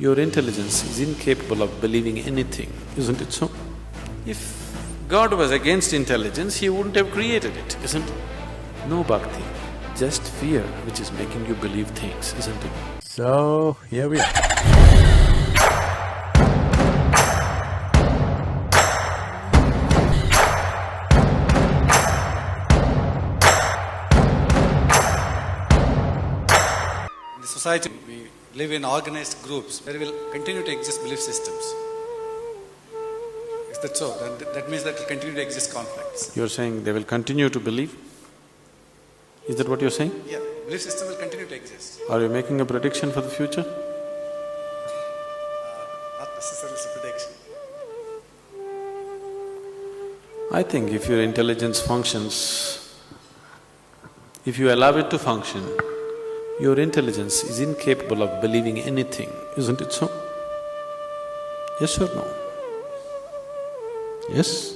Your intelligence is incapable of believing anything, isn't it so? If God was against intelligence, He wouldn't have created it, isn't it? No bhakti, just fear which is making you believe things, isn't it? So, here we are. In the society, we live in organized groups. There will continue to exist belief systems. Is that so? That means that will continue to exist conflicts. You're saying they will continue to believe? Is that what you're saying? Yeah, belief system will continue to exist. Are you making a prediction for the future? Not necessarily a prediction. I think if your intelligence functions, if you allow it to function, your intelligence is incapable of believing anything, isn't it so? Yes or no? Yes?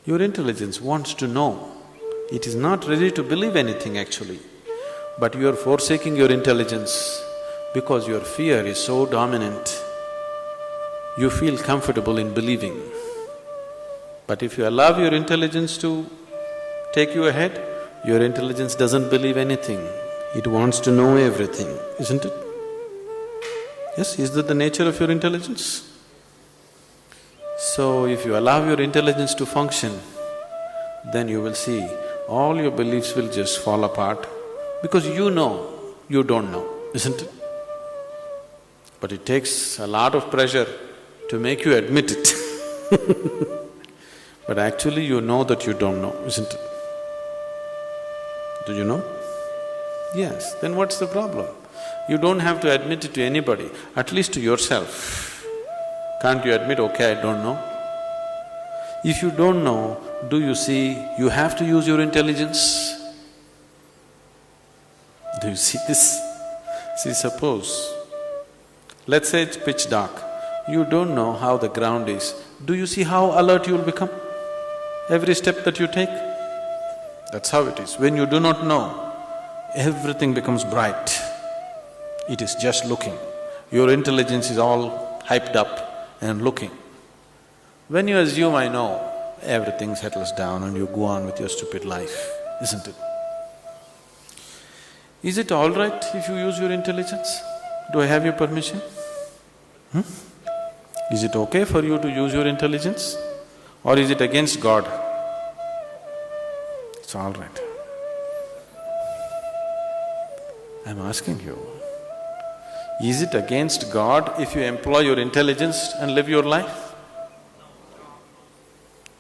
Your intelligence wants to know. It is not ready to believe anything actually, but you are forsaking your intelligence because your fear is so dominant. You feel comfortable in believing. But if you allow your intelligence to take you ahead, your intelligence doesn't believe anything. It wants to know everything, isn't it? Yes, is that the nature of your intelligence? So, if you allow your intelligence to function, then you will see all your beliefs will just fall apart because you know you don't know, isn't it? But it takes a lot of pressure to make you admit it but actually you know that you don't know, isn't it? Do you know? Yes, then what's the problem? You don't have to admit it to anybody, at least to yourself. Can't you admit, okay, I don't know? If you don't know, do you see you have to use your intelligence? Do you see this? See, suppose, let's say it's pitch dark, you don't know how the ground is, do you see how alert you'll become? Every step that you take? That's how it is. When you do not know, everything becomes bright. It is just looking. Your intelligence is all hyped up and looking. When you assume, I know, everything settles down and you go on with your stupid life, isn't it? Is it all right if you use your intelligence? Do I have your permission? Is it okay for you to use your intelligence? Or is it against God? It's all right. I'm asking you, is it against God if you employ your intelligence and live your life?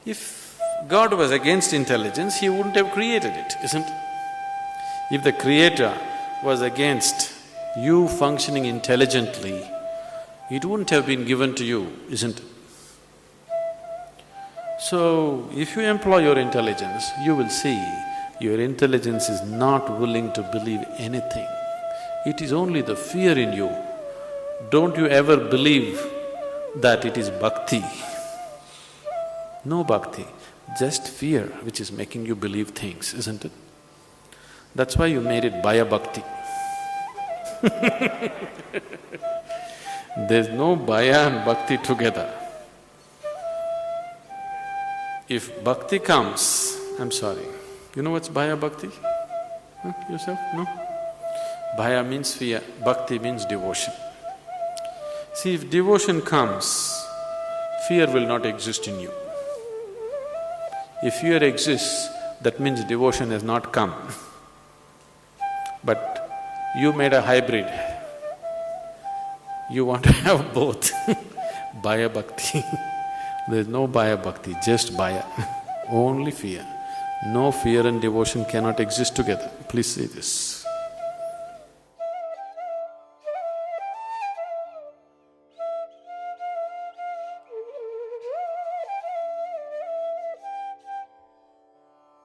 If God was against intelligence, He wouldn't have created it, isn't it? If the Creator was against you functioning intelligently, it wouldn't have been given to you, isn't it? So, if you employ your intelligence, you will see your intelligence is not willing to believe anything. It is only the fear in you. Don't you ever believe that it is bhakti. No bhakti, just fear which is making you believe things, isn't it? That's why you made it bhaya bhakti. There's no bhaya and bhakti together. If bhakti comes, I'm sorry, you know what's bhaya bhakti? Yourself? No? Bhaya means fear, bhakti means devotion. See, if devotion comes, fear will not exist in you. If fear exists, that means devotion has not come. But you made a hybrid. You want to have both bhaya bhakti. There's no bhaya bhakti, just bhaya, only fear. No fear and devotion cannot exist together. Please say this.